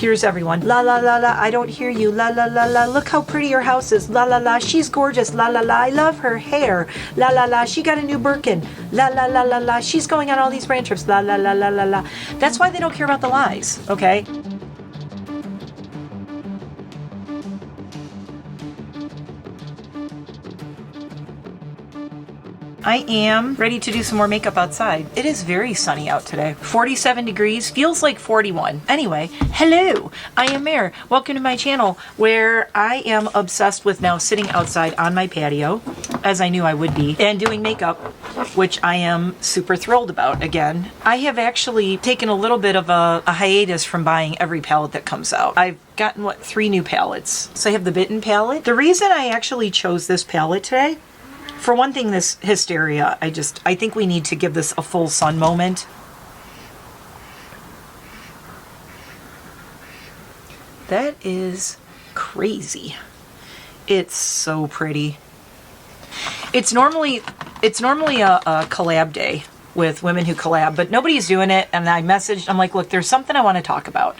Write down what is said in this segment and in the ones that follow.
Here's everyone. La la la la, I don't hear you. La la la la, look how pretty your house is. La la la, she's gorgeous. La la la, I love her hair. La la la, she got a new Birkin. La la la la la, she's going on all these brand trips. La la la la la la. That's why they don't care about the lies, okay? I am ready to do some more makeup outside. It is very sunny out today. 47 degrees, feels like 41. Anyway, hello, I am Mare. Welcome to my channel where I am obsessed with now sitting outside on my patio, as I knew I would be, and doing makeup, which I am super thrilled about again. I have actually taken a little bit of a hiatus from buying every palette that comes out. I've gotten, 3 new palettes. So I have the Bitten palette. The reason I actually chose this palette today, for one thing, this hysteria, I think we need to give this a full sun moment. That is crazy. It's so pretty. It's normally a collab day with women who collab, but nobody's doing it. And I messaged, I'm like, look, there's something I want to talk about.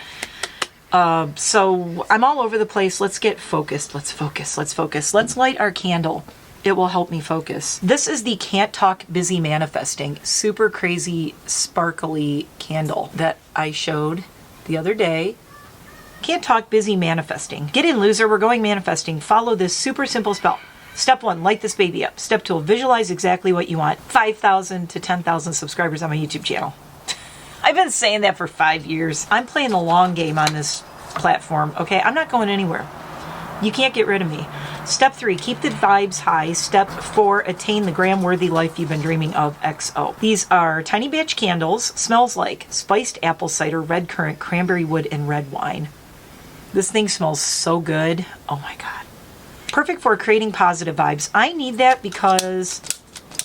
So I'm all over the place. Let's get focused. Let's focus. Let's focus. Let's light our candle. It will help me focus. This is the Can't Talk Busy Manifesting super crazy sparkly candle that I showed the other day. Can't Talk Busy Manifesting. Get in, loser. We're going manifesting. Follow this super simple spell. Step 1, light this baby up. Step 2, visualize exactly what you want. 5,000 to 10,000 subscribers on my YouTube channel. I've been saying that for 5 years. I'm playing the long game on this platform, okay? I'm not going anywhere. You can't get rid of me. Step 3, keep the vibes high. Step 4, attain the gram-worthy life you've been dreaming of, XO. These are tiny batch candles. Smells like spiced apple cider, red currant, cranberry wood, and red wine. This thing smells so good. Oh my God. Perfect for creating positive vibes. I need that because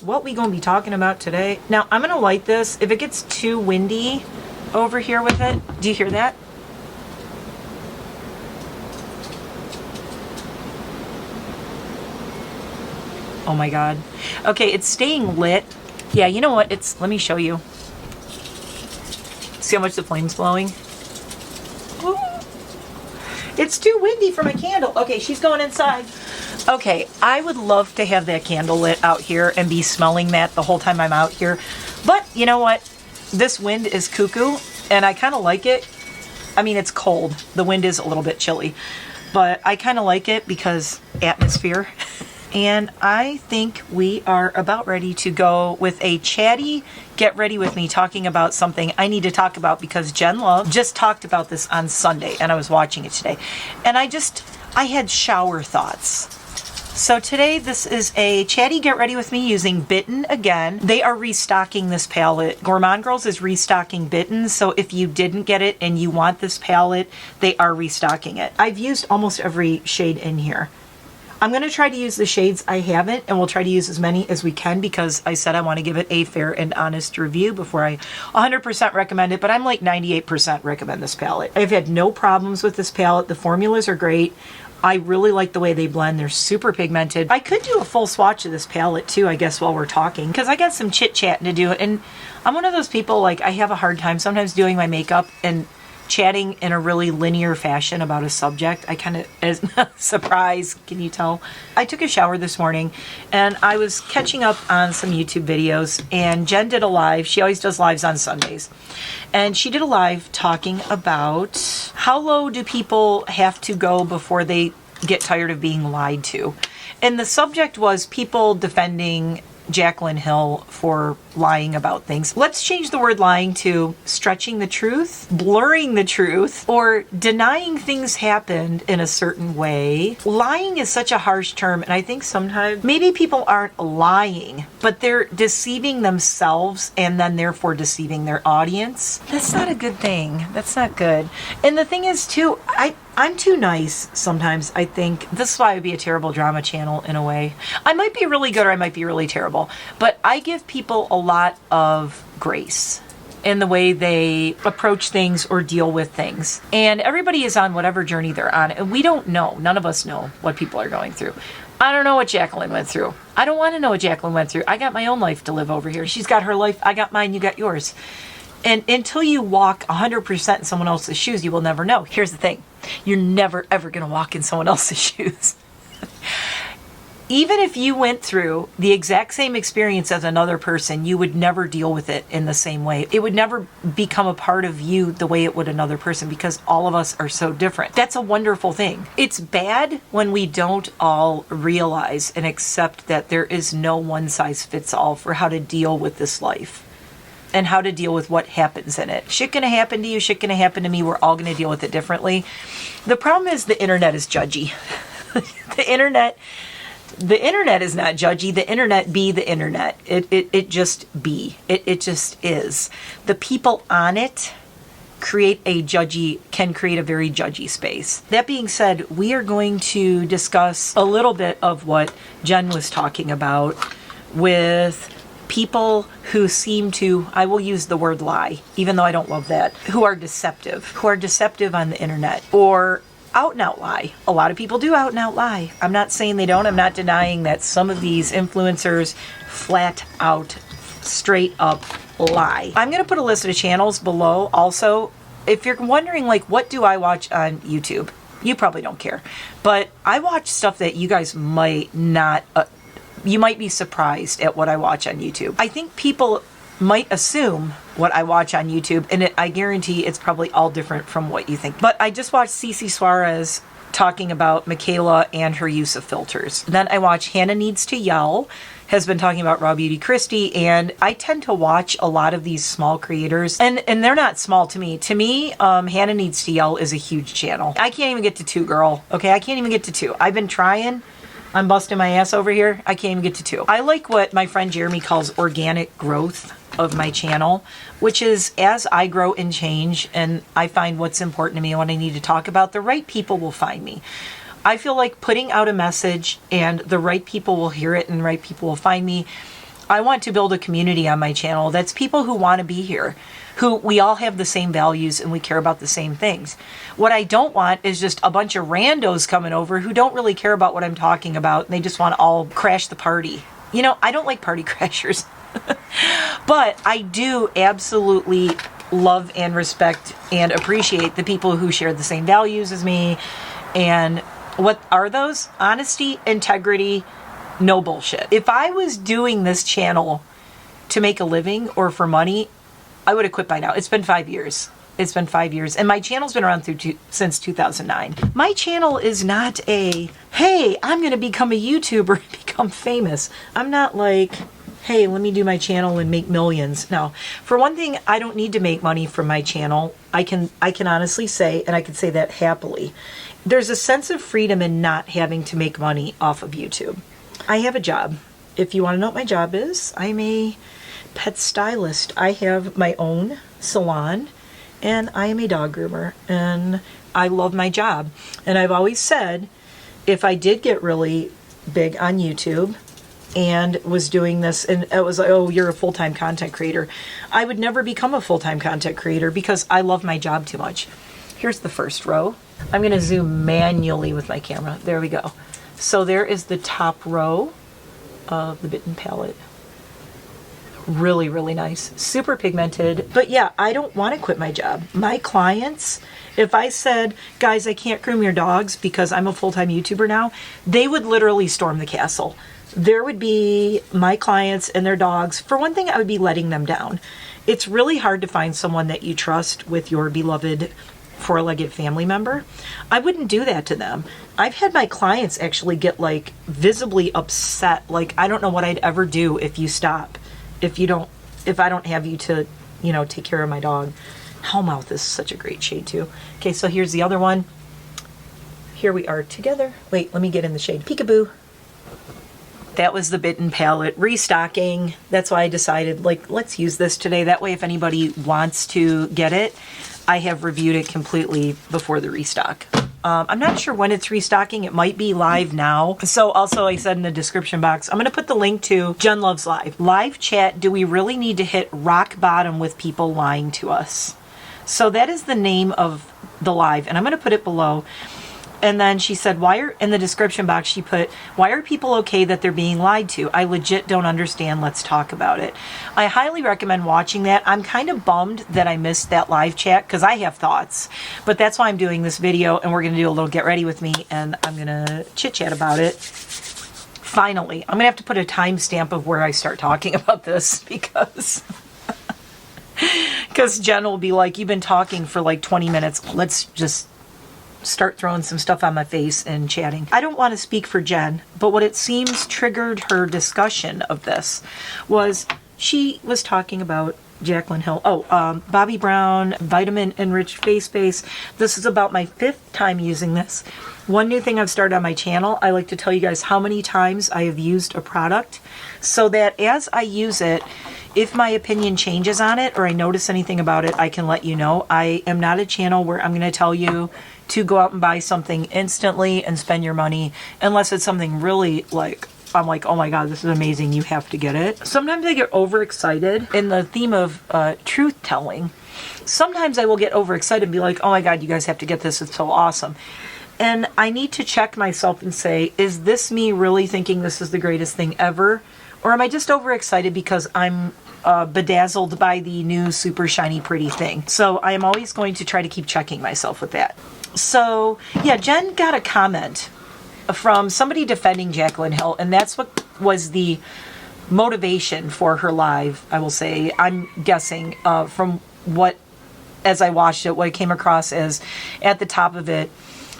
what we gonna be talking about today. Now, I'm gonna light this. If it gets too windy over here with it, do you hear that? Oh my God. Okay, it's staying lit. Yeah, you know what? Let me show you. See how much the flame's blowing? Ooh. It's too windy for my candle. Okay, she's going inside. Okay, I would love to have that candle lit out here and be smelling that the whole time I'm out here. But you know what? This wind is cuckoo and I kind of like it. I mean, it's cold. The wind is a little bit chilly, but I kind of like it because atmosphere. And I think we are about ready to go with a chatty get ready with me talking about something I need to talk about because Jen Love just talked about this on Sunday and I was watching it today. And I had shower thoughts. So today this is a chatty get ready with me using Bitten again. They are restocking this palette. Gourmand Girls is restocking Bitten. So if you didn't get it and you want this palette, they are restocking it. I've used almost every shade in here. I'm going to try to use the shades I haven't, and we'll try to use as many as we can because I said I want to give it a fair and honest review before I 100% recommend it, but I'm like 98% recommend this palette. I've had no problems with this palette. The formulas are great. I really like the way they blend. They're super pigmented. I could do a full swatch of this palette too, I guess, while we're talking, because I got some chit-chatting to do. And I'm one of those people, like, I have a hard time sometimes doing my makeup and chatting in a really linear fashion about a subject. I kind of, as surprise, can you tell? I took a shower this morning and I was catching up on some YouTube videos and Jen did a live. She always does lives on Sundays. And she did a live talking about how low do people have to go before they get tired of being lied to. And the subject was people defending Jaclyn Hill for lying about things. Let's change the word lying to stretching the truth, blurring the truth, or denying things happened in a certain way. Lying is such a harsh term, and I think sometimes maybe people aren't lying, but they're deceiving themselves and then therefore deceiving their audience. That's not a good thing. That's not good. And the thing is too, I'm too nice sometimes, I think. This is why I'd be a terrible drama channel in a way. I might be really good or I might be really terrible, but I give people a lot of grace in the way they approach things or deal with things. And everybody is on whatever journey they're on, and we don't know. None of us know what people are going through. I don't know what Jaclyn went through. I don't want to know what Jaclyn went through. I got my own life to live over here. She's got her life, I got mine, you got yours. And until you walk 100% in someone else's shoes, you will never know. Here's the thing. You're never, ever going to walk in someone else's shoes. Even if you went through the exact same experience as another person, you would never deal with it in the same way. It would never become a part of you the way it would another person, because all of us are so different. That's a wonderful thing. It's bad when we don't all realize and accept that there is no one size fits all for how to deal with this life and how to deal with what happens in it. Shit gonna happen to you, shit gonna happen to me. We're all gonna deal with it differently. The problem is the internet is judgy. The internet is not judgy. The internet be the internet. It just be. It just is. The people on it can create a very judgy space. That being said, we are going to discuss a little bit of what Jen was talking about with people who seem to, I will use the word lie, even though I don't love that, who are deceptive on the internet, or out and out lie. A lot of people do out and out lie. I'm not saying they don't. I'm not denying that some of these influencers flat out, straight up lie. I'm going to put a list of channels below. Also, if you're wondering, like, what do I watch on YouTube? You probably don't care. But I watch stuff that you guys might not, you might be surprised at what I watch on YouTube. I think people might assume what I watch on YouTube, and I guarantee it's probably all different from what you think. But I just watched Cece Suarez talking about Michaela and her use of filters. Then I watch Hannah Needs to Yell, has been talking about Raw Beauty Christie, and I tend to watch a lot of these small creators, and they're not small to me. To me, Hannah Needs to Yell is a huge channel. I can't even get to 2, girl. Okay, I can't even get to 2. I've been trying. I'm busting my ass over here. I can't even get to 2. I like what my friend Jeremy calls organic growth of my channel, which is as I grow and change and I find what's important to me and what I need to talk about, the right people will find me. I feel like putting out a message and the right people will hear it and the right people will find me. I want to build a community on my channel that's people who want to be here, who we all have the same values and we care about the same things. What I don't want is just a bunch of randos coming over who don't really care about what I'm talking about and they just want to all crash the party. You know, I don't like party crashers. But I do absolutely love and respect and appreciate the people who share the same values as me. And what are those? Honesty, integrity, no bullshit. If I was doing this channel to make a living or for money, I would have quit by now. It's been 5 years. It's been 5 years. And my channel's been around since 2009. My channel is not a, hey, I'm going to become a YouTuber and become famous. I'm not like, hey, let me do my channel and make millions. No. For one thing, I don't need to make money from my channel. I can honestly say, and I can say that happily, there's a sense of freedom in not having to make money off of YouTube. I have a job. If you want to know what my job is, I'm a pet stylist. I have my own salon and I am a dog groomer and I love my job. And I've always said, if I did get really big on YouTube and was doing this and it was like, oh, you're a full-time content creator, I would never become a full-time content creator because I love my job too much. Here's the first row. I'm going to zoom manually with my camera. There we go. So there is the top row of the Bitten palette. Really, really nice. Super pigmented. But yeah, I don't want to quit my job. My clients, if I said, guys, I can't groom your dogs because I'm a full-time YouTuber now, they would literally storm the castle. There would be my clients and their dogs. For one thing, I would be letting them down. It's really hard to find someone that you trust with your beloved four-legged family member. I wouldn't do that to them. I've had my clients actually get like visibly upset. Like, I don't know what I'd ever do if you stop. If I don't have you to, you know, take care of my dog. Hellmouth is such a great shade too. Okay, so here's the other one. Here we are together. Wait, let me get in the shade. Peekaboo. That was the Bitten palette restocking. That's why I decided, like, let's use this today. That way, if anybody wants to get it, I have reviewed it completely before the restock. I'm not sure when it's restocking. It might be live now. So also I said in the description box, I'm going to put the link to Jen Loves Live. Live chat, do we really need to hit rock bottom with people lying to us? So that is the name of the live, and I'm going to put it below. And then she said, in the description box, she put, why are people okay that they're being lied to? I legit don't understand. Let's talk about it. I highly recommend watching that. I'm kind of bummed that I missed that live chat because I have thoughts. But that's why I'm doing this video, and we're going to do a little get ready with me, and I'm going to chit chat about it. Finally, I'm going to have to put a timestamp of where I start talking about this because Jen will be like, you've been talking for like 20 minutes. Let's just start throwing some stuff on my face and chatting. I don't want to speak for Jen, but what it seems triggered her discussion of this was she was talking about Jaclyn Hill. Bobbi Brown vitamin enriched face base. This is about my 5th time using this. One new thing I've started on my channel, I like to tell you guys how many times I have used a product so that as I use it, if my opinion changes on it or I notice anything about it, I can let you know. I am not a channel where I'm going to tell you to go out and buy something instantly and spend your money unless it's something really like, I'm like, oh my God, this is amazing. You have to get it. Sometimes I get overexcited in the theme of truth telling. Sometimes I will get overexcited and be like, oh my God, you guys have to get this. It's so awesome. And I need to check myself and say, is this me really thinking this is the greatest thing ever? Or am I just overexcited because I'm bedazzled by the new super shiny pretty thing? So I am always going to try to keep checking myself with that. So yeah, Jen got a comment from somebody defending Jaclyn Hill, and that's what was the motivation for her live, I will say. I'm guessing from what, as I watched it, what I came across as at the top of it,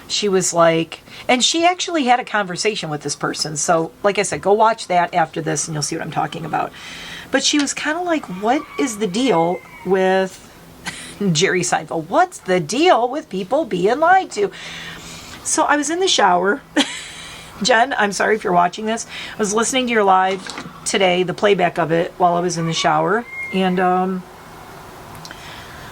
she was like, and she actually had a conversation with this person. So like I said, go watch that after this and you'll see what I'm talking about. But she was kind of like, what is the deal with Jerry Seinfeld? What's the deal with people being lied to? So I was in the shower. Jen, I'm sorry if you're watching this. I was listening to your live today, the playback of it, while I was in the shower. And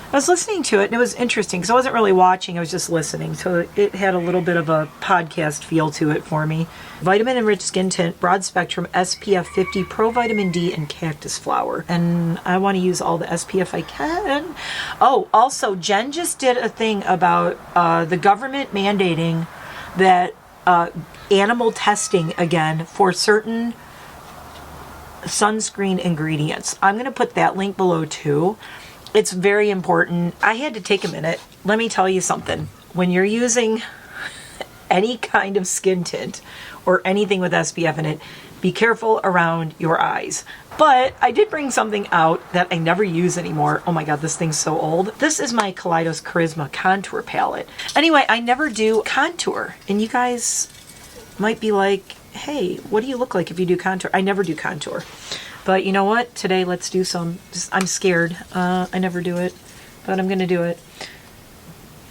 I was listening to it, and it was interesting because I wasn't really watching. I was just listening. So it had a little bit of a podcast feel to it for me. Vitamin Enriched Skin Tint, Broad Spectrum, SPF 50, Pro Vitamin D, and Cactus Flower. And I want to use all the SPF I can. Oh, also, Jen just did a thing about the government mandating that animal testing again for certain sunscreen ingredients. I'm going to put that link below too. It's very important. I had to take a minute. Let me tell you something. When you're using any kind of skin tint or anything with SPF in it, be careful around your eyes. But I did bring something out that I never use anymore. Oh my God, this thing's so old. This is my Kaleidos Charisma contour palette. Anyway, I never do contour. And you guys might be like, hey, what do you look like if you do contour? I never do contour. But you know what? Today, let's do some. I'm scared. I never do it, but I'm going to do it.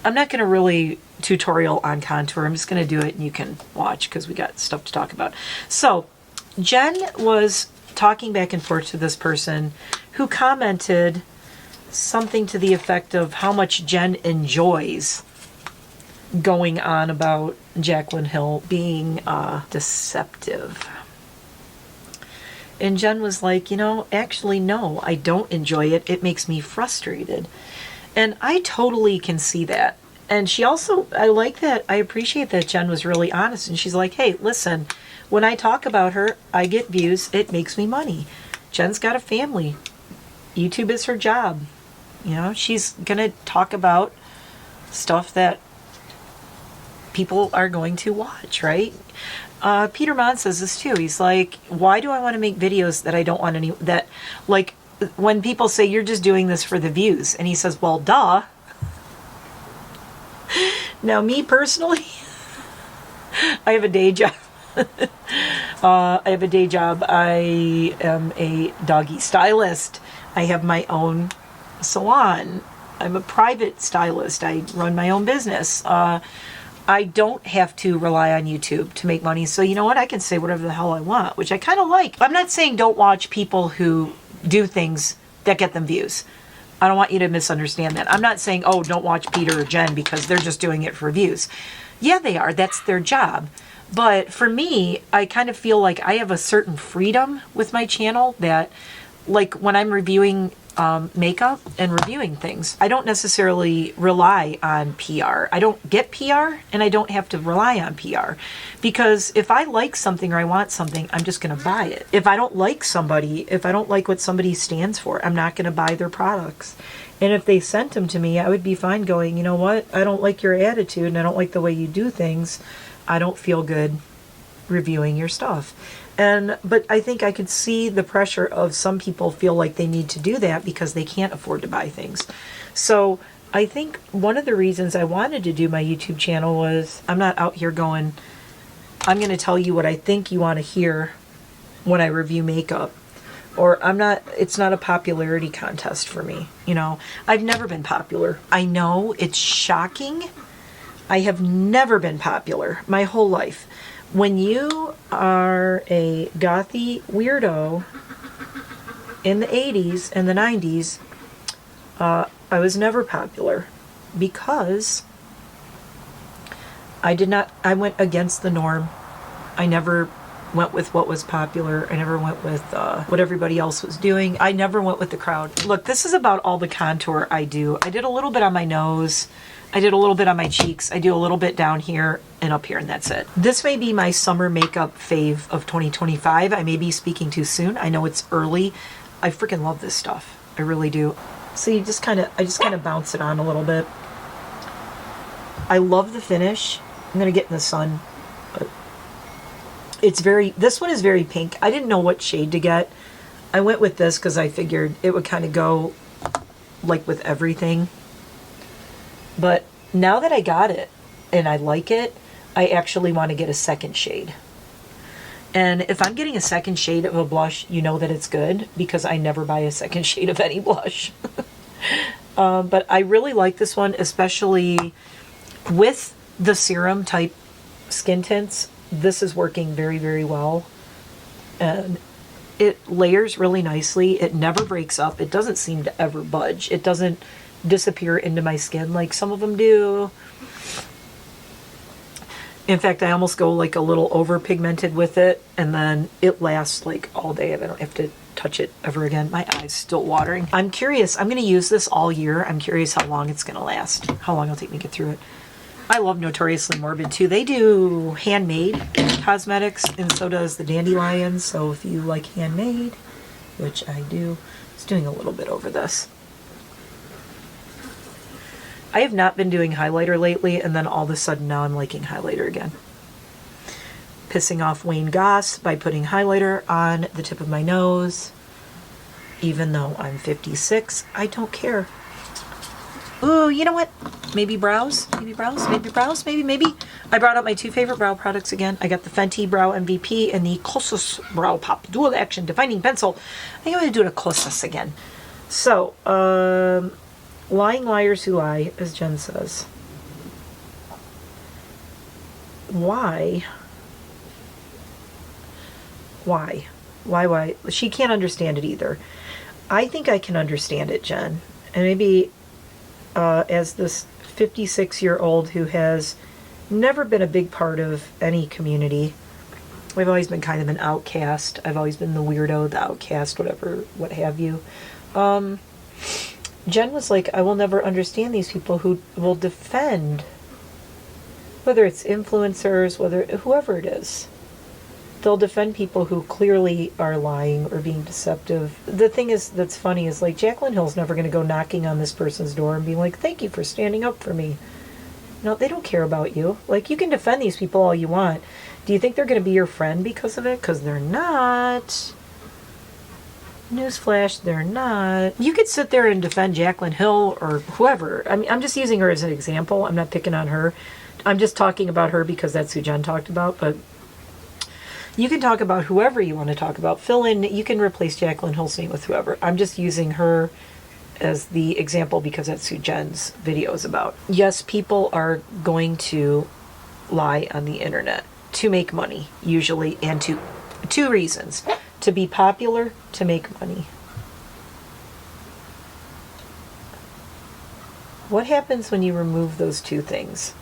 I'm not going to really tutorial on contour. I'm just going to do it and you can watch because we got stuff to talk about. So Jen was talking back and forth to this person who commented something to the effect of how much Jen enjoys going on about Jaclyn Hill being deceptive. And Jen was like, you know, actually, no, I don't enjoy it. It makes me frustrated. And I totally can see that. And she also, I like that, I appreciate that Jen was really honest. And she's like, hey, listen, when I talk about her, I get views. It makes me money. Jen's got a family. YouTube is her job. You know, she's going to talk about stuff that people are going to watch, right? Peter Mon says this too. He's like, why do I want to make videos that I don't want any, that like when people say you're just doing this for the views? And he says, well, duh. Now, me personally, I have a day job. I have a day job. I am a doggy stylist. I have my own salon. I'm a private stylist. I run my own business. I don't have to rely on YouTube to make money. So you know what? I can say whatever the hell I want, which I kind of like. I'm not saying don't watch people who do things that get them views. I don't want you to misunderstand that. I'm not saying, oh, don't watch Peter or Jen because they're just doing it for views. Yeah, they are. That's their job. But for me, I kind of feel like I have a certain freedom with my channel that, like when I'm reviewing makeup and reviewing things. I don't necessarily rely on PR. I don't get PR, and I don't have to rely on PR, because if I like something or I want something, I'm just going to buy it. If I don't like somebody, if I don't like what somebody stands for, I'm not going to buy their products. And if they sent them to me, I would be fine going, you know what, I don't like your attitude and I don't like the way you do things. I don't feel good reviewing your stuff. But I think I could see the pressure of some people feel like they need to do that because they can't afford to buy things. So I think one of the reasons I wanted to do my YouTube channel was I'm not out here going, I'm going to tell you what I think you want to hear when I review makeup. Or it's not a popularity contest for me. You know, I've never been popular. I know it's shocking. I have never been popular my whole life. When you are a gothy weirdo in the 80s and the 90s, I was never popular because I went against the norm. I never went with what was popular. I never went with what everybody else was doing. I never went with the crowd. Look, this is about all the contour I do. I did a little bit on my nose. I did a little bit on my cheeks. I do a little bit down here and up here, and that's it. This may be my summer makeup fave of 2025. I may be speaking too soon. I know it's early. I freaking love this stuff. I really do. So I just kind of bounce it on a little bit. I love the finish. I'm going to get in the sun, but this one is very pink. I didn't know what shade to get. I went with this because I figured it would kind of go like with everything. But now that I got it and I like it, I actually want to get a second shade. And if I'm getting a second shade of a blush, you know that it's good because I never buy a second shade of any blush. But I really like this one, especially with the serum type skin tints. This is working very, very well. And it layers really nicely. It never breaks up. It doesn't seem to ever budge. It doesn't disappear into my skin like some of them do. In fact, I almost go like a little over pigmented with it, and then it lasts like all day. I don't have to touch it ever again. My eyes still watering. I'm curious. I'm going to use this all year. I'm curious how long it's going to last, how long it'll take me to get through it. I love Notoriously Morbid too. They do handmade cosmetics, and so does the Dandelions. So if you like handmade, which I do, it's doing a little bit over this. I have not been doing highlighter lately, and then all of a sudden now I'm liking highlighter again. Pissing off Wayne Goss by putting highlighter on the tip of my nose. Even though I'm 56, I don't care. Ooh, you know what? Maybe brows? Maybe brows? Maybe brows? Maybe. I brought out my two favorite brow products again. I got the Fenty Brow MVP and the Kosas Brow Pop Dual Action Defining Pencil. I think I'm going to do the Kosas again. So, Lying liars who lie, as Jen says. Why? She can't understand it either. I think I can understand it, Jen. And maybe as this 56-year-old who has never been a big part of any community, I've always been kind of an outcast. I've always been the weirdo, the outcast, whatever, what have you. Jen was like, I will never understand these people who will defend, whether it's influencers, whoever it is. They'll defend people who clearly are lying or being deceptive. The thing is that's funny is like Jaclyn Hill's never going to go knocking on this person's door and be like, thank you for standing up for me. No, they don't care about you. Like, you can defend these people all you want. Do you think they're going to be your friend because of it? Because they're not. Newsflash, they're not. You could sit there and defend Jaclyn Hill or whoever. I mean, I'm just using her as an example. I'm not picking on her. I'm just talking about her because that's who Jen talked about. But you can talk about whoever you want to talk about. Fill in, you can replace Jaclyn Hill's name with whoever. I'm just using her as the example because that's who Jen's video is about. Yes, people are going to lie on the internet to make money, usually, and two reasons. To be popular, to make money. What happens when you remove those two things?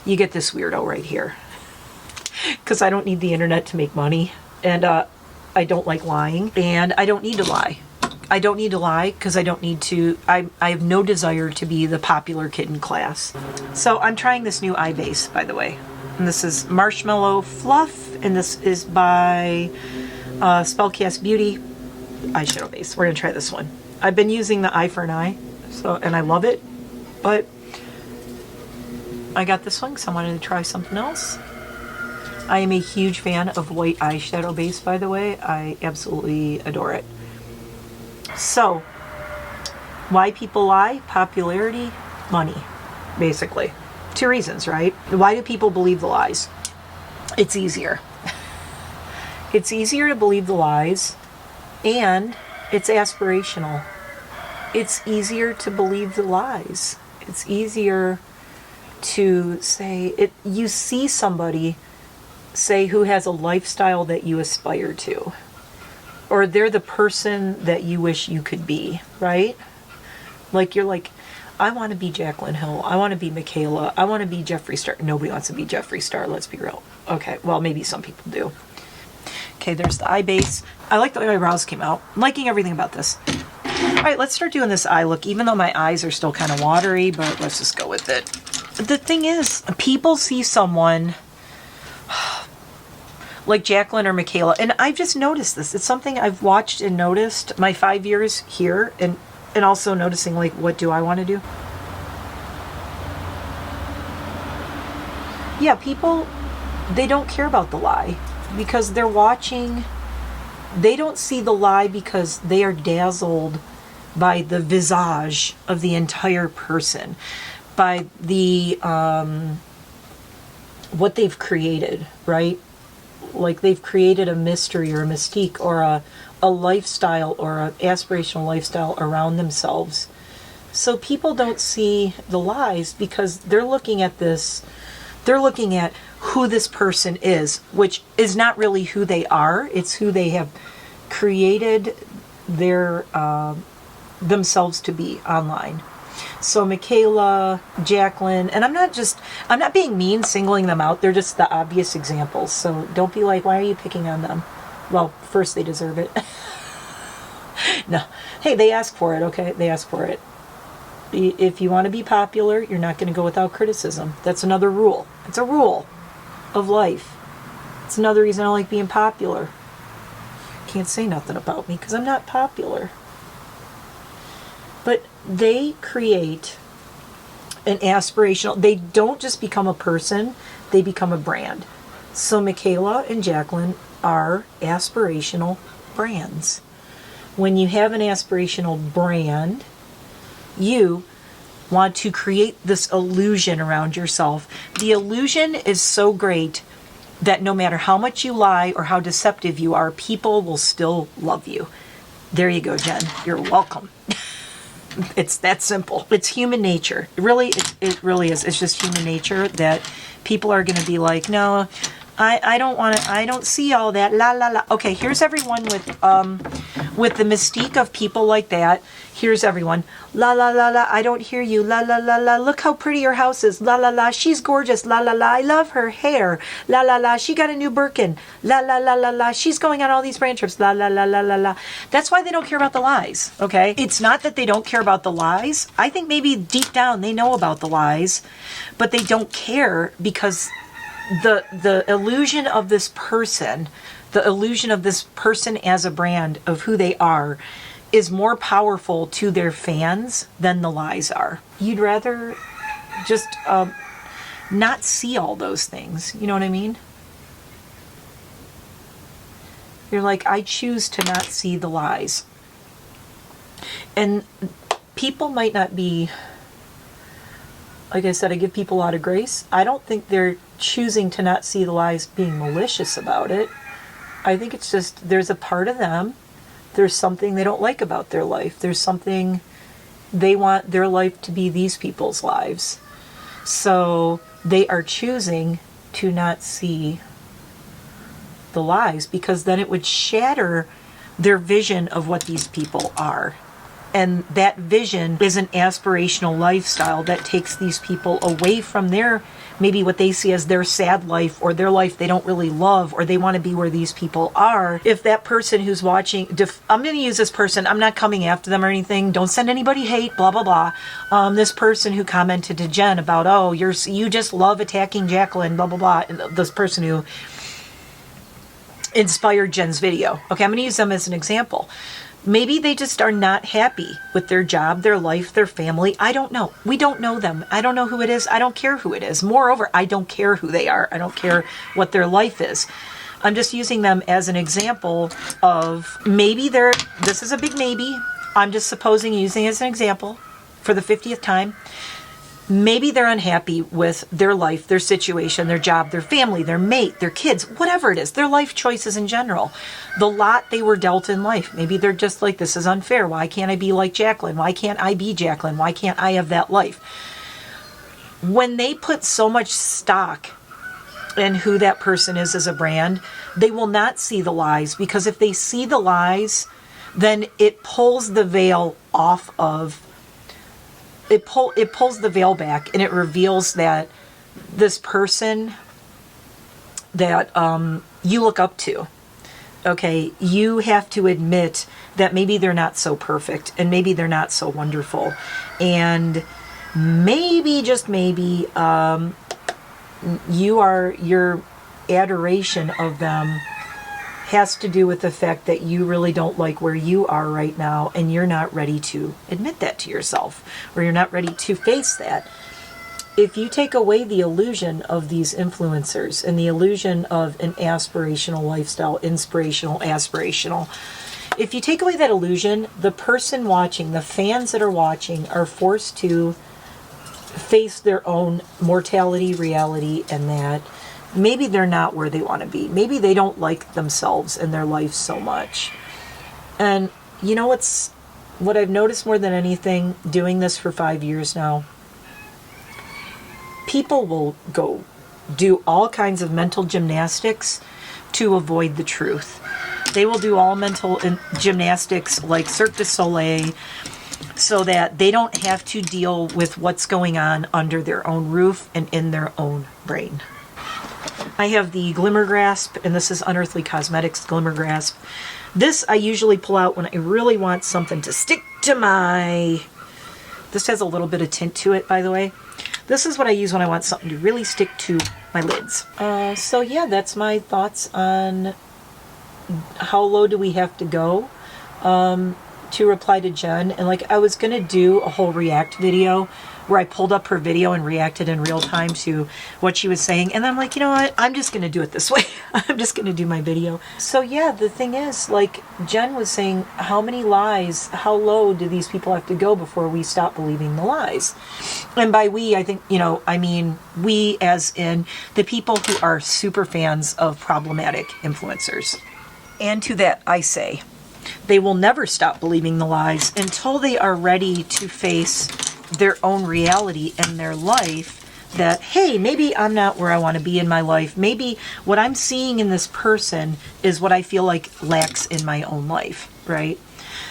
You get this weirdo right here. Because I don't need the internet to make money, and I don't like lying, and I don't need to lie. I don't need to lie because I don't need to. I have no desire to be the popular kid in class. So I'm trying this new eye base, by the way. And this is Marshmallow Fluff, and this is by Spellcast Beauty eyeshadow base. We're gonna try this one. I've been using the Eye for an Eye, and I love it, but I got this one because I wanted to try something else. I am a huge fan of white eyeshadow base, by the way. I absolutely adore it. So, why people lie? Popularity, money, basically. 2 reasons, right? Why do people believe the lies? It's easier. It's easier to believe the lies, and it's aspirational. It's easier to believe the lies. It's easier to say it. You see somebody, say, who has a lifestyle that you aspire to, or they're the person that you wish you could be, right? Like, you're like, I want to be Jaclyn Hill. I want to be Michaela. I want to be Jeffree Star. Nobody wants to be Jeffree Star, let's be real. Okay, well, maybe some people do. Okay, there's the eye base. I like the way my brows came out. I'm liking everything about this. All right, let's start doing this eye look, even though my eyes are still kind of watery, but let's just go with it. The thing is, people see someone like Jaclyn or Michaela, and I've just noticed this. It's something I've watched and noticed my 5 years here, and also noticing, like, what do I want to do? Yeah, people, they don't care about the lie because they're watching. They don't see the lie because they are dazzled by the visage of the entire person, by the what they've created, right? Like, they've created a mystery or a mystique or a lifestyle or an aspirational lifestyle around themselves. So people don't see the lies because they're looking at this, they're looking at who this person is, which is not really who they are. It's who they have created their themselves to be online. So Michaela, Jaclyn, and I'm not being mean singling them out. They're just the obvious examples. So don't be like, why are you picking on them? Well, first, they deserve it. No. Hey, they ask for it, okay? They ask for it. If you want to be popular, you're not going to go without criticism. That's another rule. It's a rule of life. It's another reason I don't like being popular. Can't say nothing about me because I'm not popular. But they create an aspirational, they don't just become a person, they become a brand. So Michaela and Jaclyn are aspirational brands. When you have an aspirational brand, you want to create this illusion around yourself. The illusion is so great that no matter how much you lie or how deceptive you are, people will still love you. There you go, Jen. You're welcome. It's that simple. It's human nature. It really is. It's just human nature that people are going to be like, no, I don't want to, I don't see all that, la la la. Okay, here's everyone with the mystique of people like that. Here's everyone, la la la la, I don't hear you, la la la la, look how pretty her house is, la la la, she's gorgeous, la la la, I love her hair, la la la, she got a new Birkin, la la la la la, she's going on all these brand trips, la la la la la la. That's why they don't care about the lies, okay? It's not that they don't care about the lies. I think maybe deep down they know about the lies, but they don't care because the illusion of this person, the illusion of this person as a brand of who they are, is more powerful to their fans than the lies are. You'd rather just not see all those things. You know what I mean? You're like, I choose to not see the lies. And people might not be, like I said, I give people a lot of grace. I don't think they're choosing to not see the lies being malicious about it. I think it's just, there's a part of them, there's something they don't like about their life. There's something they want their life to be these people's lives. So they are choosing to not see the lies because then it would shatter their vision of what these people are. And that vision is an aspirational lifestyle that takes these people away from their, maybe what they see as their sad life, or their life they don't really love, or they want to be where these people are. If that person who's watching, I'm going to use this person, I'm not coming after them or anything, don't send anybody hate, blah, blah, blah. This person who commented to Jen about, oh, you just love attacking Jacqueline, blah, blah, blah. And this person who inspired Jen's video. Okay, I'm going to use them as an example. Maybe they just are not happy with their job, their life, their family. I don't know. We don't know them. I don't know who it is. I don't care who it is. Moreover, I don't care who they are. I don't care what their life is. I'm just using them as an example of maybe this is a big maybe. I'm just supposing, using it as an example for the 50th time. Maybe they're unhappy with their life, their situation, their job, their family, their mate, their kids, whatever it is, their life choices in general, the lot they were dealt in life. Maybe they're just like, this is unfair. Why can't I be like Jacqueline? Why can't I be Jacqueline? Why can't I have that life? When they put so much stock in who that person is as a brand, they will not see the lies, because if they see the lies, then it pulls the veil off of it pulls the veil back, and it reveals that this person that you look up to, okay, you have to admit that maybe they're not so perfect, and maybe they're not so wonderful, and maybe, just maybe, your adoration of them has to do with the fact that you really don't like where you are right now, and you're not ready to admit that to yourself, or you're not ready to face that. If you take away the illusion of these influencers and the illusion of an aspirational lifestyle, inspirational, aspirational, if you take away that illusion, the person watching, the fans that are watching, are forced to face their own mortality, reality, and that maybe they're not where they want to be. Maybe they don't like themselves and their life so much. And you know what I've noticed more than anything, doing this for 5 years now, people will go do all kinds of mental gymnastics to avoid the truth. They will do all mental gymnastics like Cirque du Soleil, so that they don't have to deal with what's going on under their own roof and in their own brain. I have the Glimmer Grasp, and this is Unearthly Cosmetics Glimmer Grasp. This I usually pull out when I really want something to stick to my... This has a little bit of tint to it, by the way. This is what I use when I want something to really stick to my lids. So yeah, that's my thoughts on how low do we have to go to reply to Jen. And like, I was going to do a whole react video where I pulled up her video and reacted in real time to what she was saying. And I'm like, you know what? I'm just going to do it this way. I'm just going to do my video. So yeah, the thing is, like Jen was saying, how many lies, how low do these people have to go before we stop believing the lies? And by we, I think, I mean we as in the people who are super fans of problematic influencers. And to that I say, they will never stop believing the lies until they are ready to face their own reality in their life, that, hey, maybe I'm not where I want to be in my life. Maybe what I'm seeing in this person is what I feel like lacks in my own life, right?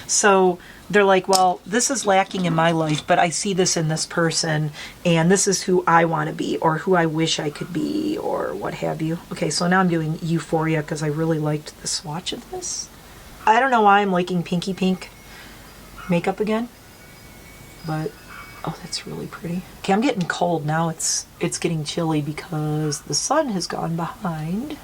So they're like, well, this is lacking in my life, but I see this in this person, and this is who I want to be, or who I wish I could be, or what have you. Okay, so now I'm doing Euphoria because I really liked the swatch of this. I don't know why I'm liking Pinky Pink makeup again, but oh, that's really pretty. Okay, I'm getting cold now. It's getting chilly because the sun has gone behind.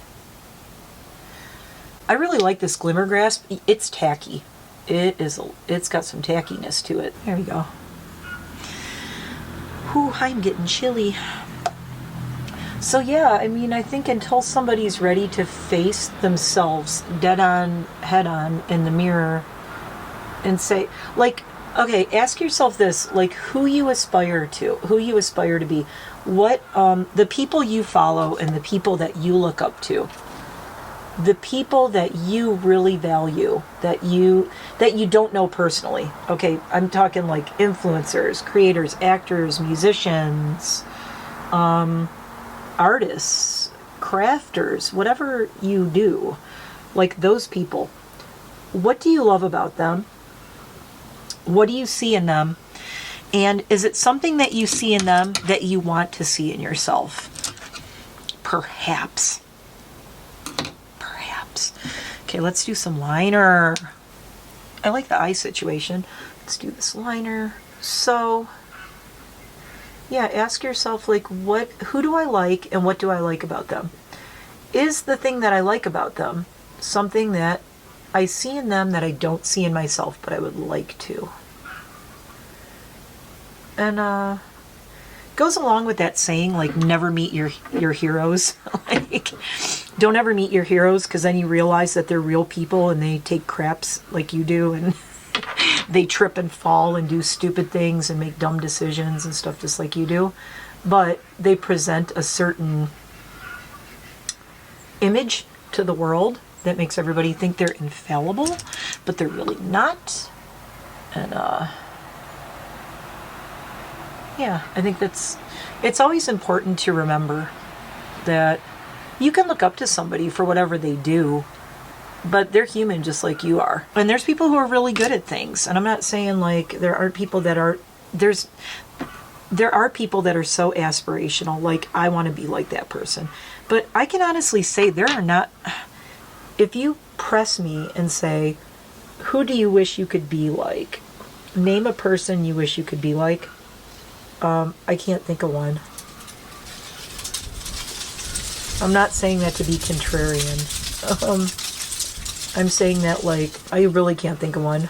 I really like this Glimmer Grasp. It's tacky. It's got some tackiness to it. There we go. Whew, I'm getting chilly. So yeah, I mean, I think until somebody's ready to face themselves dead on, head on in the mirror and say, like, okay, ask yourself this, like, who you aspire to, who you aspire to be, what, the people you follow and the people that you look up to, the people that you really value, that you don't know personally. Okay, I'm talking like influencers, creators, actors, musicians, artists, crafters, whatever you do, like those people. What do you love about them? What do you see in them? And is it something that you see in them that you want to see in yourself? Perhaps. Perhaps. Okay, let's do some liner. I like the eye situation. Let's do this liner. So, yeah, ask yourself, like, who do I like and what do I like about them? Is the thing that I like about them something that I see in them that I don't see in myself, but I would like to? And goes along with that saying, like, never meet your heroes. Like, don't ever meet your heroes, because then you realize that they're real people and they take craps like you do, and they trip and fall and do stupid things and make dumb decisions and stuff just like you do. But they present a certain image to the world that makes everybody think they're infallible, but they're really not. And yeah, I think it's always important to remember that you can look up to somebody for whatever they do, but they're human just like you are. And there's people who are really good at things. And I'm not saying, like, there are people that are, there are people that are so aspirational, like, I want to be like that person. But I can honestly say there are not, if you press me and say, who do you wish you could be like? Name a person you wish you could be like. I can't think of one. I'm not saying that to be contrarian. I'm saying that, like, I really can't think of one.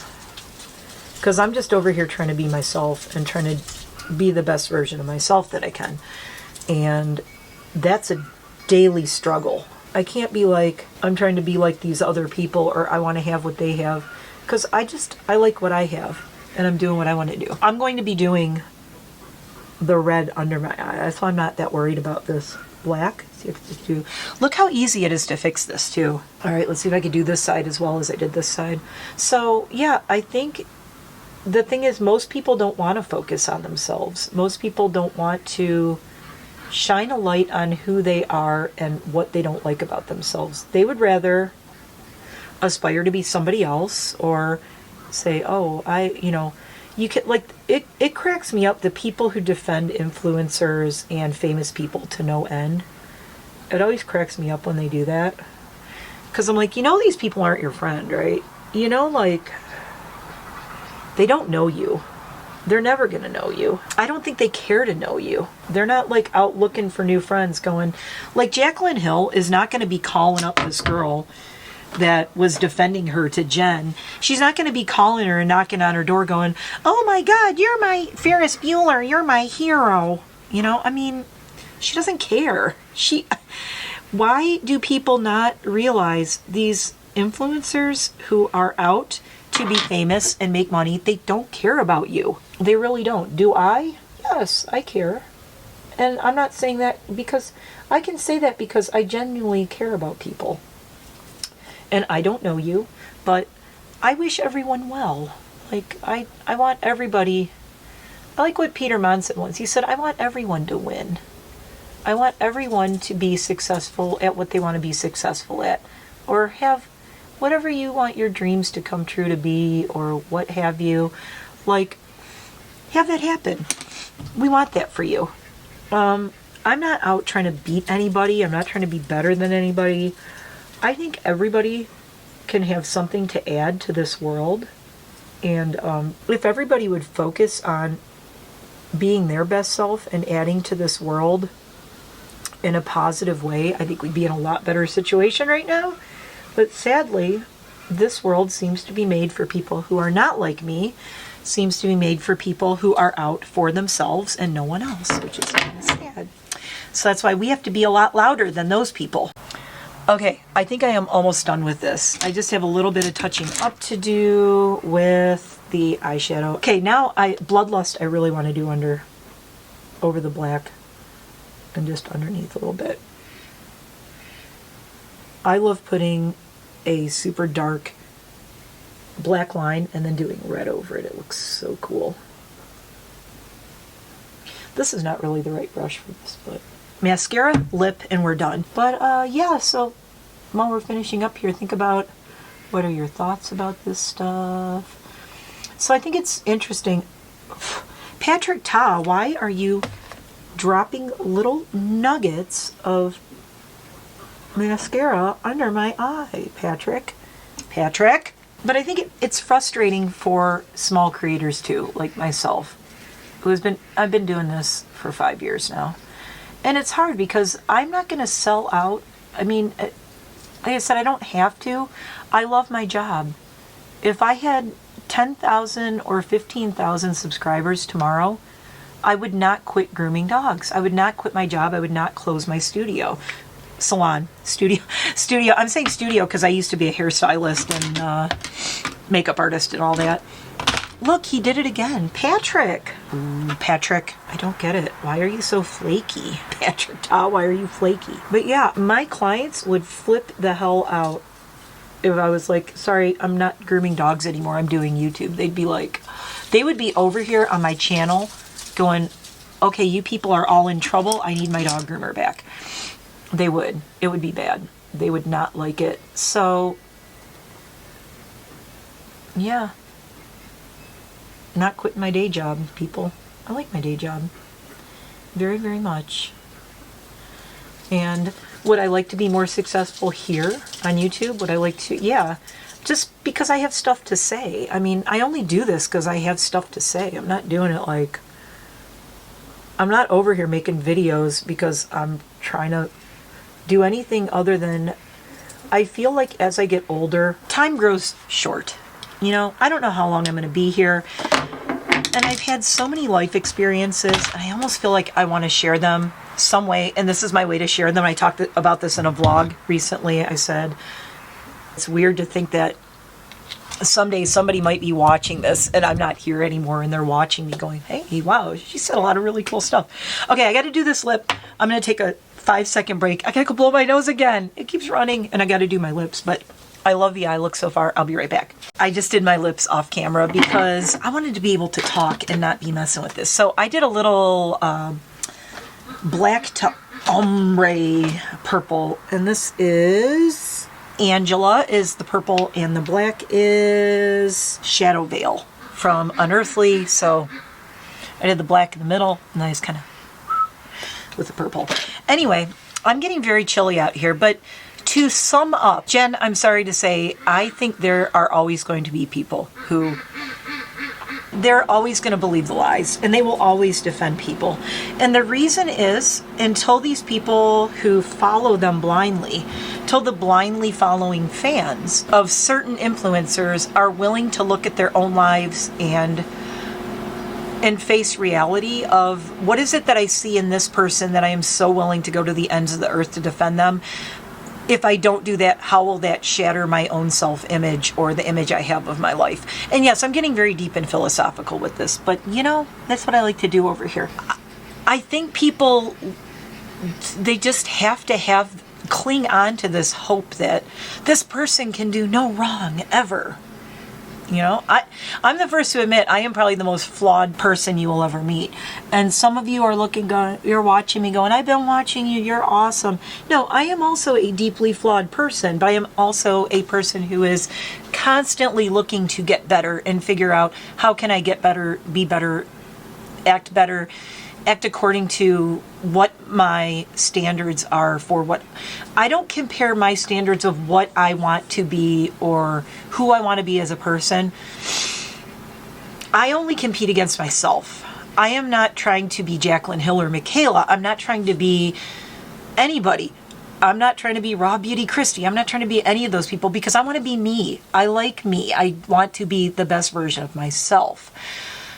Because I'm just over here trying to be myself and trying to be the best version of myself that I can. And that's a daily struggle. I can't be like, I'm trying to be like these other people, or I want to have what they have. Because I like what I have. And I'm doing what I want to do. I'm going to be doing the red under my eye. That's why I'm not that worried about this black. See if it's do. Look how easy it is to fix this too. All right, let's see if I can do this side as well as I did this side. So yeah, I think the thing is, most people don't want to focus on themselves. Most people don't want to shine a light on who they are and what they don't like about themselves. They would rather aspire to be somebody else, or say, oh, you can, like, it cracks me up, the people who defend influencers and famous people to no end. It always cracks me up when they do that. Because I'm like, these people aren't your friend, right? Like, they don't know you. They're never going to know you. I don't think they care to know you. They're not, like, out looking for new friends going, like, Jaclyn Hill is not going to be calling up this girl that was defending her to Jen. She's not going to be calling her and knocking on her door going, oh my God, you're my Ferris Bueller, you're my hero. I mean, she doesn't care. Why do people not realize these influencers who are out to be famous and make money, they don't care about you. They really don't. Do I? Yes, I care. And I'm not saying that because, I can say that because I genuinely care about people. And I don't know you, but I wish everyone well. Like, I want everybody, I like what Peter Mann said once. He said, I want everyone to win. I want everyone to be successful at what they want to be successful at. Or have whatever you want your dreams to come true to be, or what have you. Like, have that happen. We want that for you. I'm not out trying to beat anybody. I'm not trying to be better than anybody. I think everybody can have something to add to this world. And if everybody would focus on being their best self and adding to this world in a positive way, I think we'd be in a lot better situation right now. But sadly, this world seems to be made for people who are not like me, seems to be made for people who are out for themselves and no one else, which is kind of sad. So that's why we have to be a lot louder than those people. Okay, I think I am almost done with this. I just have a little bit of touching up to do with the eyeshadow. Okay, now Bloodlust I really want to do over the black and just underneath a little bit. I love putting a super dark black line and then doing red over it. It looks so cool. This is not really the right brush for this, but mascara, lip, and we're done. But yeah, so while we're finishing up here, think about what are your thoughts about this stuff. So I think it's interesting. Patrick Ta, why are you dropping little nuggets of mascara under my eye, Patrick? Patrick? But I think it's frustrating for small creators too, like myself, I've been doing this for 5 years now. And it's hard because I'm not going to sell out. I mean, like I said, I don't have to. I love my job. If I had 10,000 or 15,000 subscribers tomorrow, I would not quit grooming dogs. I would not quit my job. I would not close my studio. Studio. I'm saying studio because I used to be a hairstylist and makeup artist and all that. Look, he did it again. Patrick. Ooh, Patrick, I don't get it. Why are you so flaky? Patrick Ta, why are you flaky? But yeah, my clients would flip the hell out if I was like, sorry, I'm not grooming dogs anymore. I'm doing YouTube. They would be over here on my channel going, okay, you people are all in trouble. I need my dog groomer back. They would. It would be bad. They would not like it. So, yeah. Not quitting my day job, people. I like my day job. Very, very much. And would I like to be more successful here on YouTube? Would I like to? Yeah. Just because I have stuff to say. I mean, I only do this because I have stuff to say. I'm not doing it like... I'm not over here making videos because I'm trying to do anything other than... I feel like as I get older, time grows short. You know, I don't know how long I'm going to be here. And I've had so many life experiences. And I almost feel like I want to share them some way. And this is my way to share them. I talked about this in a vlog recently. I said, it's weird to think that someday somebody might be watching this and I'm not here anymore. And they're watching me going, hey, wow, she said a lot of really cool stuff. Okay, I got to do this lip. I'm going to take a 5-second break. I got to go blow my nose again. It keeps running and I got to do my lips. But I love the eye look so far. I'll be right back. I just did my lips off camera because I wanted to be able to talk and not be messing with this. So I did a little black to ombre purple. And this is Angela is the purple and the black is Shadow Veil from Unearthly. So I did the black in the middle and I just kind of with the purple. Anyway, I'm getting very chilly out here, but to sum up, Jen, I'm sorry to say, I think there are always going to be people who, they're always going to believe the lies and they will always defend people. And the reason is until these people who follow them blindly, till the blindly following fans of certain influencers are willing to look at their own lives and face reality of what is it that I see in this person that I am so willing to go to the ends of the earth to defend them. If I don't do that, how will that shatter my own self-image or the image I have of my life? And yes, I'm getting very deep and philosophical with this, but you know, that's what I like to do over here. I think people, they just have to cling on to this hope that this person can do no wrong ever. You know, I'm the first to admit I am probably the most flawed person you will ever meet. And some of you are you're watching me going, I've been watching you, you're awesome. No, I am also a deeply flawed person, but I am also a person who is constantly looking to get better and figure out how can I get better, be better, act according to what my standards are for what I don't compare my standards of what I want to be or who I want to be as a person. I only compete against myself. I am not trying to be Jaclyn Hill or Michaela. I'm not trying to be anybody. I'm not trying to be Raw Beauty Christie. I'm not trying to be any of those people because I want to be me. I like me. I want to be the best version of myself.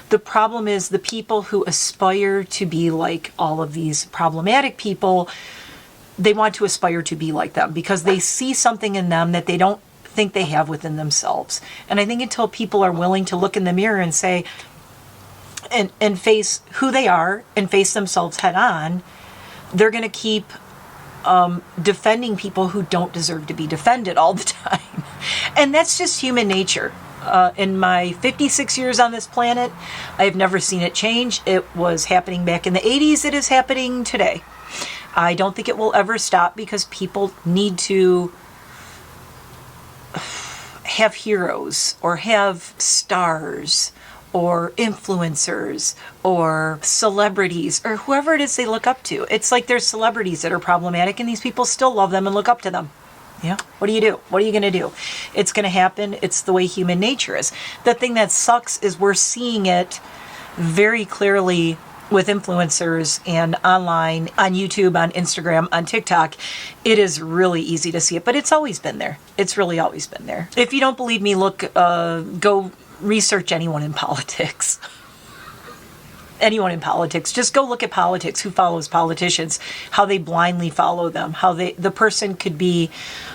The problem is the people who aspire to be like all of these problematic people, they want to aspire to be like them because they see something in them that they don't think they have within themselves. And I think until people are willing to look in the mirror and say, and face who they are and face themselves head on, they're going to keep defending people who don't deserve to be defended all the time. And that's just human nature. In my 56 years on this planet, I have never seen it change. It was happening back in the 80s. It is happening today. I don't think it will ever stop because people need to have heroes or have stars or influencers or celebrities or whoever it is they look up to. It's like there's celebrities that are problematic and these people still love them and look up to them. Yeah. What do you do? What are you going to do? It's going to happen. It's the way human nature is. The thing that sucks is we're seeing it very clearly with influencers and online, on YouTube, on Instagram, on TikTok. It is really easy to see it, but it's always been there. It's really always been there. If you don't believe me, go research anyone in politics. Anyone in politics. Just go look at politics, who follows politicians, how they blindly follow them, how the person could be,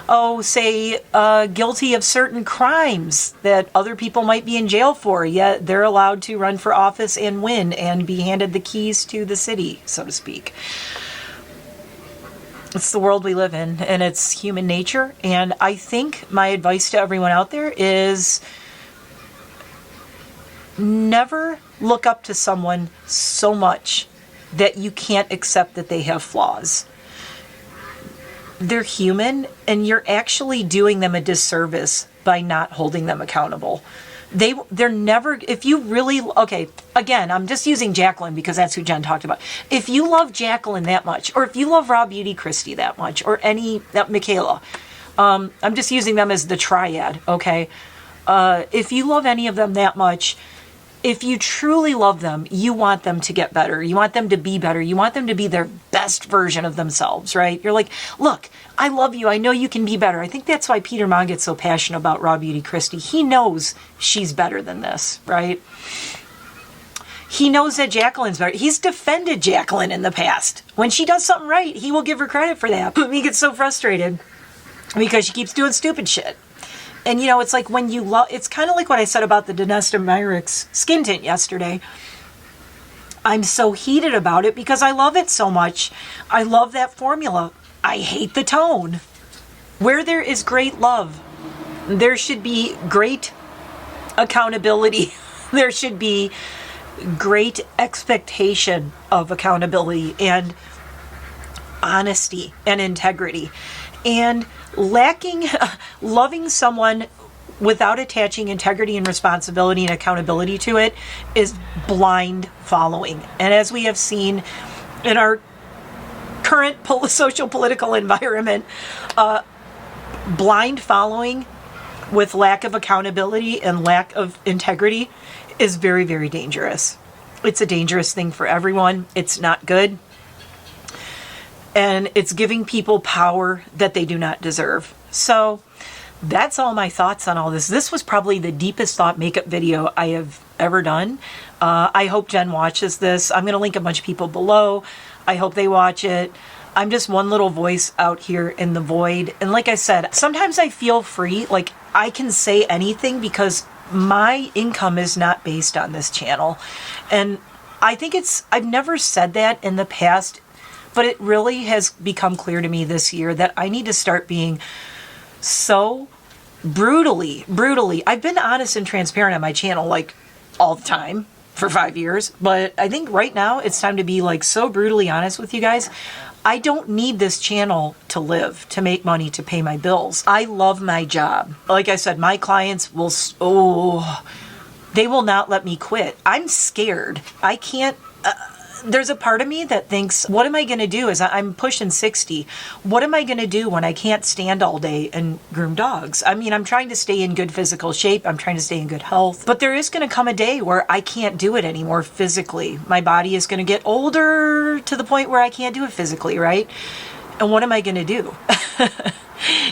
guilty of certain crimes that other people might be in jail for, yet they're allowed to run for office and win and be handed the keys to the city, so to speak. It's the world we live in, and it's human nature. And I think my advice to everyone out there is never look up to someone so much that you can't accept that they have flaws. They're human, and you're actually doing them a disservice by not holding them accountable. They're never, if you really, okay, again, I'm just using Jacqueline because that's who Jen talked about. If you love Jacqueline that much, or if you love Raw Beauty Christie that much, or Michaela, I'm just using them as the triad, okay? If you love any of them that much, if you truly love them, you want them to get better. You want them to be better. You want them to be their best version of themselves, right? You're like, look, I love you. I know you can be better. I think that's why Peter Mon gets so passionate about Raw Beauty Christie. He knows she's better than this, right? He knows that Jacqueline's better. He's defended Jacqueline in the past. When she does something right, he will give her credit for that. He gets so frustrated because she keeps doing stupid shit. And, it's like when you love, it's kind of like what I said about the Donesta Myricks skin tint yesterday. I'm so heated about it because I love it so much. I love that formula. I hate the tone. Where there is great love, there should be great accountability. There should be great expectation of accountability and honesty and integrity. And loving someone without attaching integrity and responsibility and accountability to it is blind following. And as we have seen in our current social political environment, blind following with lack of accountability and lack of integrity is very, very dangerous. It's a dangerous thing for everyone. It's not good. And it's giving people power that they do not deserve. So that's all my thoughts on all this. This was probably the deepest thought makeup video I have ever done. I hope Jen watches this. I'm going to link a bunch of people below. I hope they watch it. I'm just one little voice out here in the void. And like I said, sometimes I feel free. Like I can say anything because my income is not based on this channel. And I think I've never said that in the past, but it really has become clear to me this year that I need to start being so brutally, I've been honest and transparent on my channel like all the time for 5 years, but I think right now it's time to be like so brutally honest with you guys. I don't need this channel to live, to make money, to pay my bills. I love my job. Like I said, my clients will, they will not let me quit. I'm scared. I can't, there's a part of me that thinks, what am I going to do? I'm pushing 60. What am I going to do when I can't stand all day and groom dogs? I mean, I'm trying to stay in good physical shape. I'm trying to stay in good health. But there is going to come a day where I can't do it anymore physically. My body is going to get older to the point where I can't do it physically, right? And what am I going to do?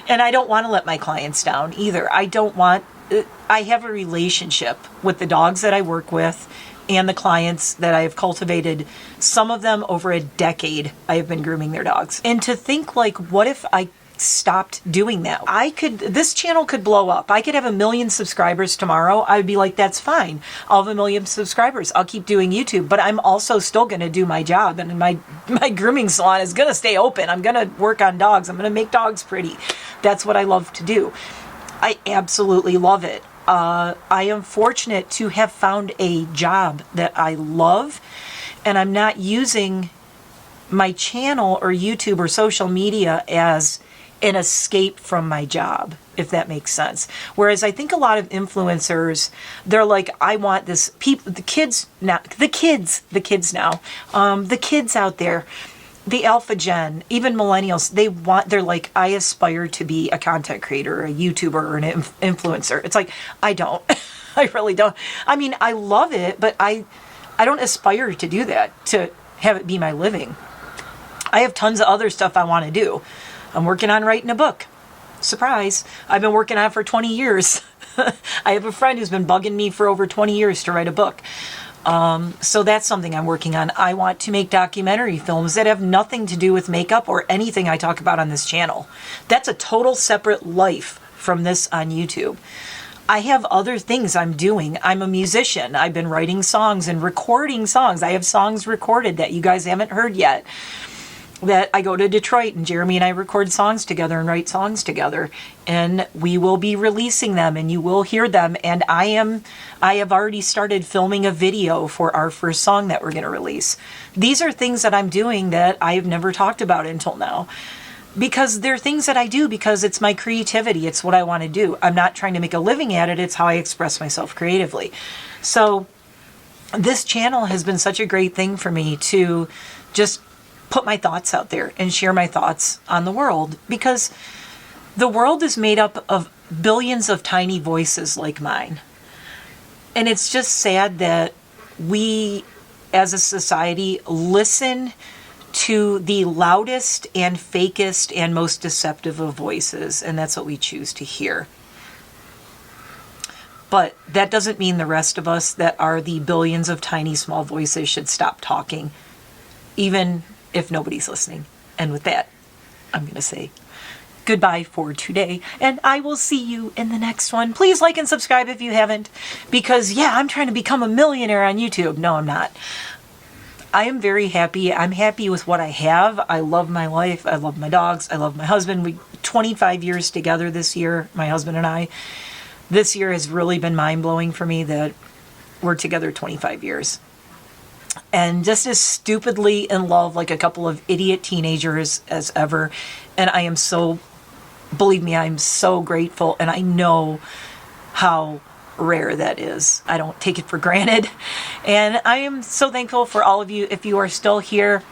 And I don't want to let my clients down either. I have a relationship with the dogs that I work with and the clients that I have cultivated, some of them over a decade. I have been grooming their dogs. And to think like, what if I stopped doing that? This channel could blow up. I could have 1 million subscribers tomorrow. I would be like, that's fine. I'll have 1 million subscribers. I'll keep doing YouTube, but I'm also still going to do my job. And my grooming salon is going to stay open. I'm going to work on dogs. I'm going to make dogs pretty. That's what I love to do. I absolutely love it. I am fortunate to have found a job that I love, and I'm not using my channel or YouTube or social media as an escape from my job, if that makes sense. Whereas I think a lot of influencers, they're like, I want this, the kids out there, the alpha gen, even millennials, they're like, I aspire to be a content creator, a YouTuber, or an influencer. It's like, I don't. I really don't. I mean, I love it, but I don't aspire to do that, to have it be my living. I have tons of other stuff I want to do. I'm working on writing a book. Surprise. I've been working on it for 20 years. I have a friend who's been bugging me for over 20 years to write a book. So that's something I'm working on. I want to make documentary films that have nothing to do with makeup or anything I talk about on this channel. That's a total separate life from this on YouTube. I have other things I'm doing. I'm a musician. I've been writing songs and recording songs. I have songs recorded that you guys haven't heard yet. That I go to Detroit and Jeremy and I record songs together and write songs together, and we will be releasing them and you will hear them. And I have already started filming a video for our first song that we're going to release. These are things that I'm doing that I've never talked about until now, because they're things that I do because it's my creativity. It's what I want to do. I'm not trying to make a living at it. It's how I express myself creatively. So this channel has been such a great thing for me to just put my thoughts out there and share my thoughts on the world, because the world is made up of billions of tiny voices like mine. And it's just sad that we as a society listen to the loudest and fakest and most deceptive of voices, and that's what we choose to hear. But that doesn't mean the rest of us that are the billions of tiny small voices should stop talking, even if nobody's listening. And with that, I'm going to say goodbye for today, and I will see you in the next one. Please like and subscribe if you haven't, because I'm trying to become a millionaire on YouTube. No, I'm not. I am very happy. I'm happy with what I have. I love my life. I love my dogs. I love my husband. We 25 years together this year, my husband and I. This year has really been mind-blowing for me that we're together 25 years. And just as stupidly in love like a couple of idiot teenagers as ever. And I am so, believe me, I'm so grateful. And I know how rare that is. I don't take it for granted. And I am so thankful for all of you. If you are still here,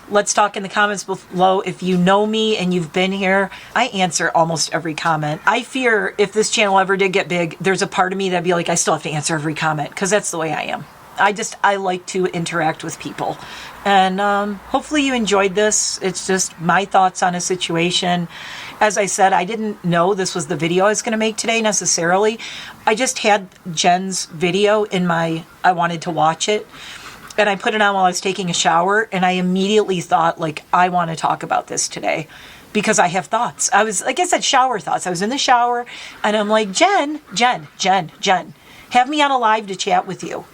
let's talk in the comments below. If you know me and you've been here, I answer almost every comment. I fear if this channel ever did get big, there's a part of me that'd be like, I still have to answer every comment, because that's the way I am. I like to interact with people. And hopefully you enjoyed this. It's just my thoughts on a situation. As I said, I didn't know this was the video I was going to make today necessarily. I just had Jen's video in I wanted to watch it. And I put it on while I was taking a shower. And I immediately thought, like, I want to talk about this today, because I have thoughts. I was, like I said, shower thoughts. I was in the shower and I'm like, Jen, have me on a live to chat with you.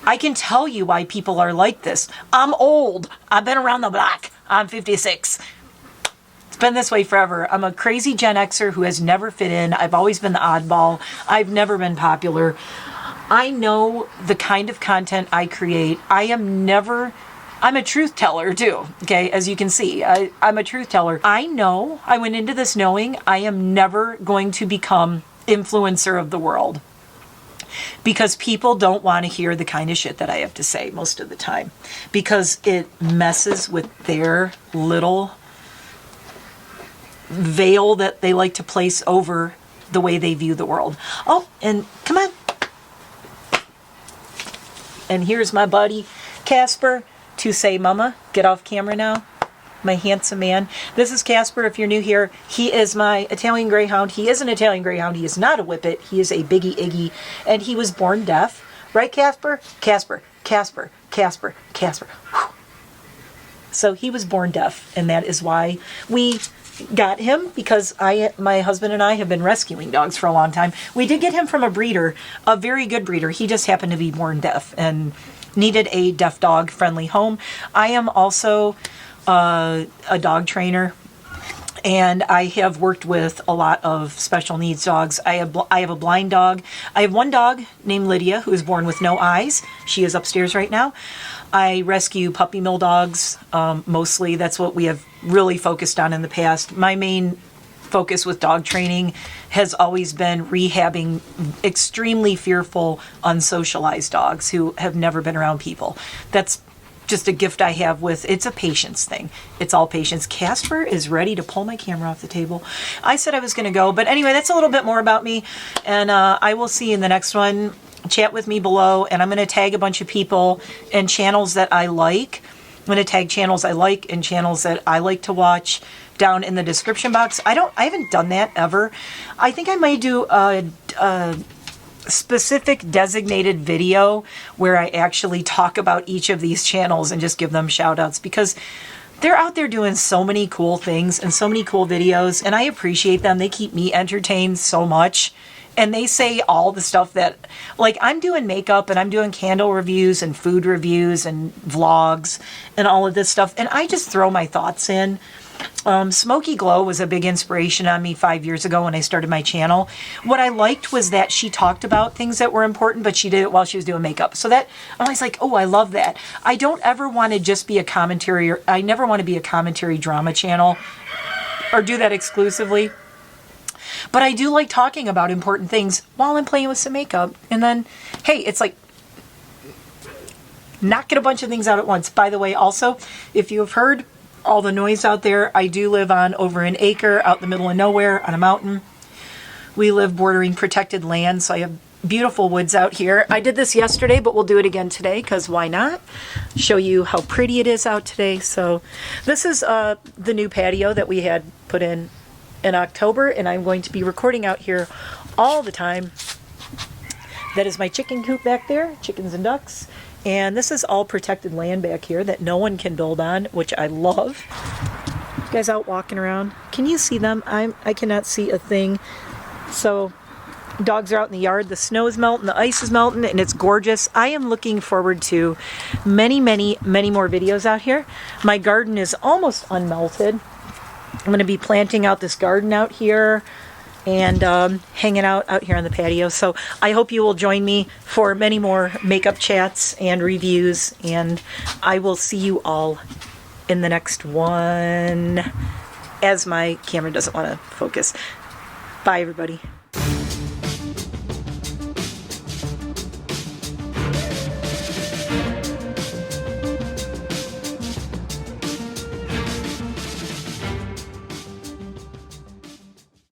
I can tell you why people are like this. I'm old. I've been around the block. I'm 56. It's been this way forever. I'm a crazy Gen Xer who has never fit in. I've always been the oddball. I've never been popular. I know the kind of content I create. I'm a truth teller too, okay? As you can see, I'm a truth teller. I went into this knowing I am never going to become influencer of the world, because people don't want to hear the kind of shit that I have to say most of the time, because it messes with their little veil that they like to place over the way they view the world. Oh, and come on. And here's my buddy Casper to say, Mama, get off camera now. My handsome man. This is Casper. If you're new here, he is my Italian Greyhound. He is an Italian Greyhound. He is not a Whippet. He is a Biggie Iggy, and he was born deaf. Right, Casper? Casper. Whew. So he was born deaf, and that is why we got him, because my husband and I have been rescuing dogs for a long time. We did get him from a breeder, a very good breeder. He just happened to be born deaf and needed a deaf dog friendly home. I am also a dog trainer, and I have worked with a lot of special needs dogs. I have a blind dog. I have one dog named Lydia who is born with no eyes. She is upstairs right now. I rescue puppy mill dogs, mostly. That's what we have really focused on in the past. My main focus with dog training has always been rehabbing extremely fearful, unsocialized dogs who have never been around people. That's just a gift I have with, it's a patience thing. It's all patience. Casper is ready to pull my camera off the table. I said I was going to go, but anyway, that's a little bit more about me, and I will see you in the next one. Chat with me below, and I'm going to tag a bunch of people and channels that I like. I'm going to tag channels I like and channels that I like to watch down in the description box. I haven't done that ever. I think I might do a specific designated video where I actually talk about each of these channels and just give them shout outs, because they're out there doing so many cool things and so many cool videos, and I appreciate them. They keep me entertained so much. And they say all the stuff that, like, I'm doing makeup and I'm doing candle reviews and food reviews and vlogs and all of this stuff, and I just throw my thoughts in. Smoky Glow was a big inspiration on me 5 years ago when I started my channel. What I liked was that she talked about things that were important, but she did it while she was doing makeup. So that, I'm always like, oh, I love that. I don't ever want to just be a commentary, or I never want to be a commentary drama channel or do that exclusively. But I do like talking about important things while I'm playing with some makeup. And then, hey, it's like knocking a bunch of things out at once. By the way, also, if you have heard all the noise out there, I do live on over an acre out in the middle of nowhere on a mountain. We live bordering protected land, so I have beautiful woods out here. I did this yesterday, but we'll do it again today, because why not? Show you how pretty it is out today. So this is the new patio that we had put in October, and I'm going to be recording out here all the time. That is my chicken coop back there, chickens and ducks. And this is all protected land back here that no one can build on, which I love. You guys out walking around, can you see them? I cannot see a thing. So dogs are out in the yard, the snow is melting, the ice is melting, and it's gorgeous. I am looking forward to many, many, many more videos out here. My garden is almost unmelted. I'm going to be planting out this garden out here and hanging out here on the patio. So I hope you will join me for many more makeup chats and reviews, and I will see you all in the next one, as my camera doesn't want to focus. Bye, everybody.